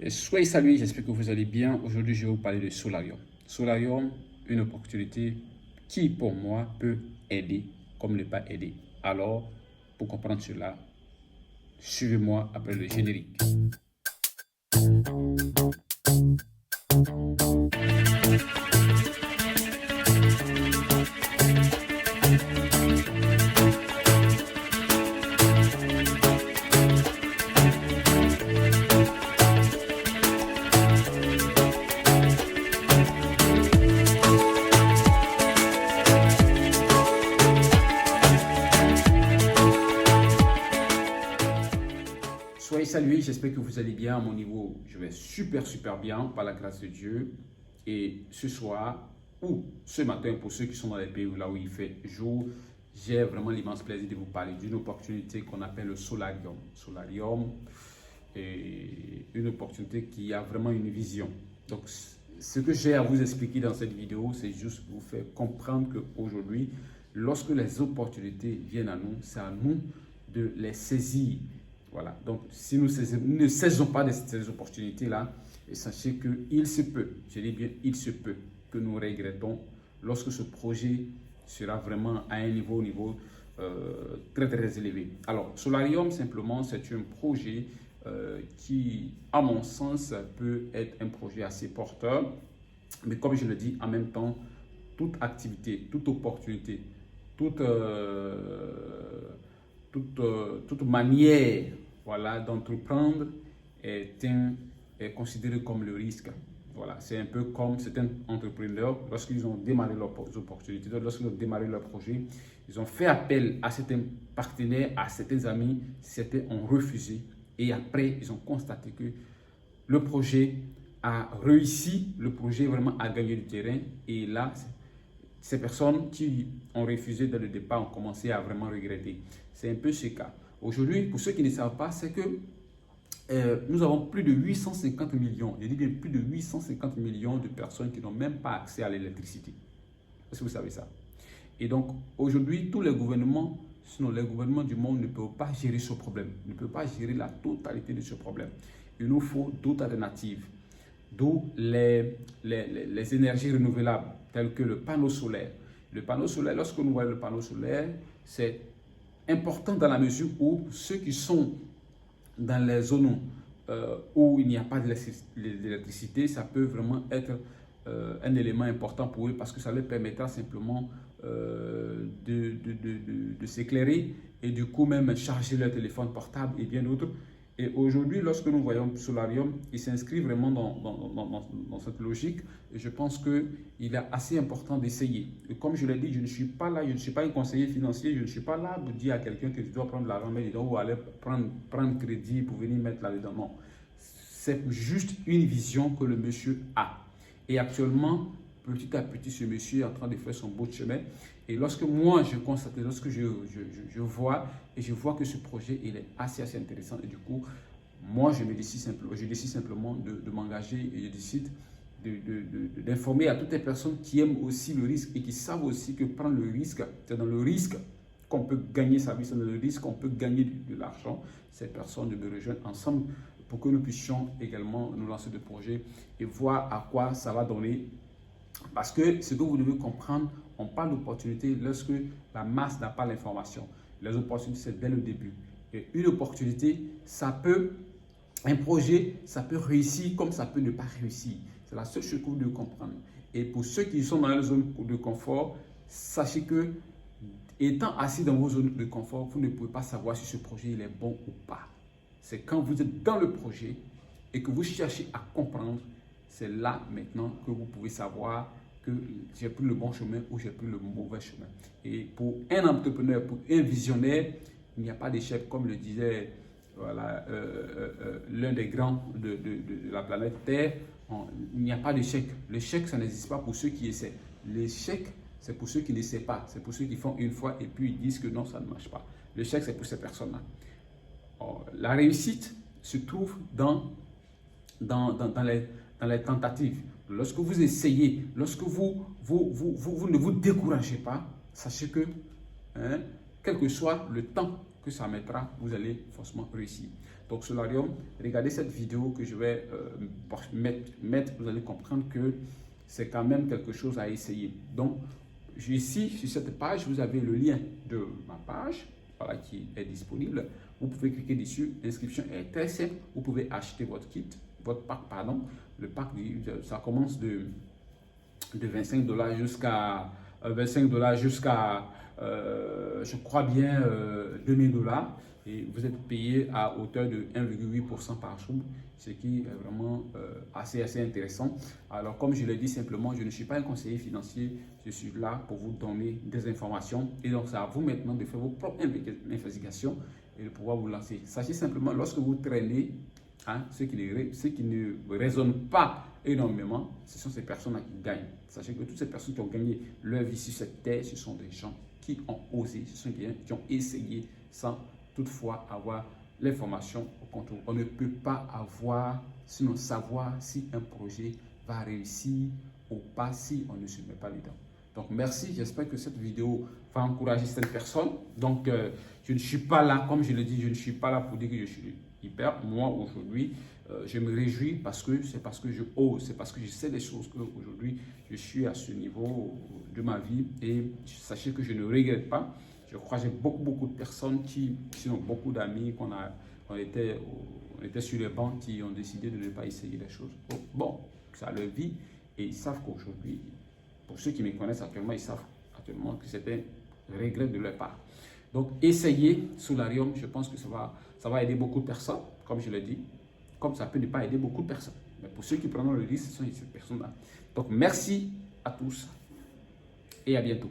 Soyez salués, j'espère que vous allez bien. Aujourd'hui, je vais vous parler de Solarium. Solarium, une opportunité qui, pour moi, peut aider comme ne pas aider. Alors, pour comprendre cela, suivez-moi après le générique. Soyez salués, j'espère que vous allez bien. À mon niveau, je vais super bien par la grâce de Dieu. Et ce soir ou ce matin, pour ceux qui sont dans les pays là où il fait jour, j'ai vraiment l'immense plaisir de vous parler d'une opportunité qu'on appelle le Solarium. Solarium est une opportunité qui a vraiment une vision. Donc, ce que j'ai à vous expliquer dans cette vidéo, c'est juste vous faire comprendre qu'aujourd'hui, lorsque les opportunités viennent à nous, c'est à nous de les saisir. Voilà, donc si nous ne saisissons pas de ces opportunités-là, sachez qu'il se peut, je dis bien il se peut, que nous regrettons lorsque ce projet sera vraiment à un niveau très élevé. Alors, Solarium, simplement, c'est un projet qui, à mon sens, peut être un projet assez porteur, mais comme je le dis, en même temps, toute activité, toute opportunité, toute manière, voilà, d'entreprendre est considérée comme le risque. Voilà, c'est un peu comme certains entrepreneurs, lorsqu'ils ont démarré leurs opportunités, lorsqu'ils ont démarré leur projet, ils ont fait appel à certains partenaires, à certains amis, certains ont refusé et après, ils ont constaté que le projet a réussi, le projet vraiment a gagné du terrain et là, ces personnes qui ont refusé dès le départ ont commencé à vraiment regretter. C'est un peu ce cas. Aujourd'hui, pour ceux qui ne savent pas, c'est que nous avons plus de 850 millions, je dis bien plus de 850 millions de personnes qui n'ont même pas accès à l'électricité. Est-ce que vous savez ça? Et donc, aujourd'hui, tous les gouvernements, sinon les gouvernements du monde ne peuvent pas gérer ce problème, ne peuvent pas gérer la totalité de ce problème. Il nous faut d'autres alternatives, d'où les énergies renouvelables, telles que le panneau solaire. Le panneau solaire, lorsque nous voyons le panneau solaire, c'est important dans la mesure où ceux qui sont dans les zones où il n'y a pas d'électricité, ça peut vraiment être un élément important pour eux parce que ça leur permettra simplement de s'éclairer et du coup même charger leur téléphone portable et bien d'autres. Et aujourd'hui, lorsque nous voyons Solarium, il s'inscrit vraiment dans cette logique. Et je pense qu'il est assez important d'essayer. Et comme je l'ai dit, je ne suis pas là, je ne suis pas un conseiller financier, je ne suis pas là pour dire à quelqu'un que tu dois prendre l'argent ou aller prendre crédit pour venir mettre là-dedans. Non. C'est juste une vision que le monsieur a. Et actuellement, petit à petit, ce monsieur est en train de faire son bout de chemin. Et lorsque moi, je constate, lorsque je vois, et je vois que ce projet, il est assez intéressant. Et du coup, moi, je décide simplement de m'engager et je décide d'informer à toutes les personnes qui aiment aussi le risque et qui savent aussi que prendre le risque, c'est dans le risque qu'on peut gagner sa vie, c'est dans le risque qu'on peut gagner de l'argent. Ces personnes de me rejoindre ensemble pour que nous puissions également nous lancer des projets et voir à quoi ça va donner. Parce que ce que vous devez comprendre, on parle d'opportunité lorsque la masse n'a pas l'information. Les opportunités, c'est dès le début. Et une opportunité, un projet, ça peut réussir comme ça peut ne pas réussir. C'est la seule chose que vous devez comprendre. Et pour ceux qui sont dans la zone de confort, sachez que, étant assis dans vos zones de confort, vous ne pouvez pas savoir si ce projet il est bon ou pas. C'est quand vous êtes dans le projet et que vous cherchez à comprendre, c'est là maintenant que vous pouvez savoir que j'ai pris le bon chemin ou j'ai pris le mauvais chemin. Et pour un entrepreneur, pour un visionnaire, il n'y a pas d'échec, comme le disait voilà, l'un des grands de la planète Terre. Il n'y a pas d'échec. L'échec, ça n'existe pas pour ceux qui essaient. L'échec, c'est pour ceux qui n'essaient pas. C'est pour ceux qui font une fois et puis ils disent que non, ça ne marche pas. L'échec, c'est pour ces personnes-là. La réussite se trouve dans les tentatives. Lorsque vous essayez, lorsque vous ne vous découragez pas, sachez que, quel que soit le temps que ça mettra, vous allez forcément réussir. Donc Solarium, regardez cette vidéo que je vais mettre, vous allez comprendre que c'est quand même quelque chose à essayer. Donc ici, sur cette page, vous avez le lien de ma page, voilà, qui est disponible. Vous pouvez cliquer dessus, l'inscription est très simple, vous pouvez acheter votre kit, votre pack, pardon. Le pack, ça commence de 25 $ jusqu'à je crois bien 2000 $, et vous êtes payé à hauteur de 1,8% par jour, ce qui est vraiment assez intéressant. Alors comme je l'ai dit simplement, je ne suis pas un conseiller financier, je suis là pour vous donner des informations, et donc c'est à vous maintenant de faire vos propres investigations et de pouvoir vous lancer. Sachez simplement, lorsque vous traînez, hein, ce qui ne résonne pas énormément, ce sont ces personnes-là qui gagnent. Sachez que toutes ces personnes qui ont gagné leur vie sur cette terre, ce sont des gens qui ont osé, ce sont des gens qui ont essayé sans toutefois avoir l'information au contrôle. On ne peut pas avoir, sinon savoir si un projet va réussir ou pas si on ne se met pas dedans. Donc merci, j'espère que cette vidéo va encourager cette personne. Donc je ne suis pas là, comme je le dis, je ne suis pas là pour dire que je suis hyper. Moi aujourd'hui, je me réjouis parce que je ose, c'est parce que je sais des choses qu'aujourd'hui je suis à ce niveau de ma vie, et sachez que je ne regrette pas. Je crois que j'ai beaucoup de personnes sinon beaucoup d'amis on était sur les bancs, qui ont décidé de ne pas essayer les choses. Bon, ça leur vie, et ils savent qu'aujourd'hui, pour ceux qui me connaissent actuellement, ils savent actuellement que c'était un regret de leur part. Donc, essayez Solarium, je pense que ça va aider beaucoup de personnes, comme je l'ai dit, comme ça peut ne pas aider beaucoup de personnes. Mais pour ceux qui prendront le risque, ce sont ces personnes-là. Donc, merci à tous et à bientôt.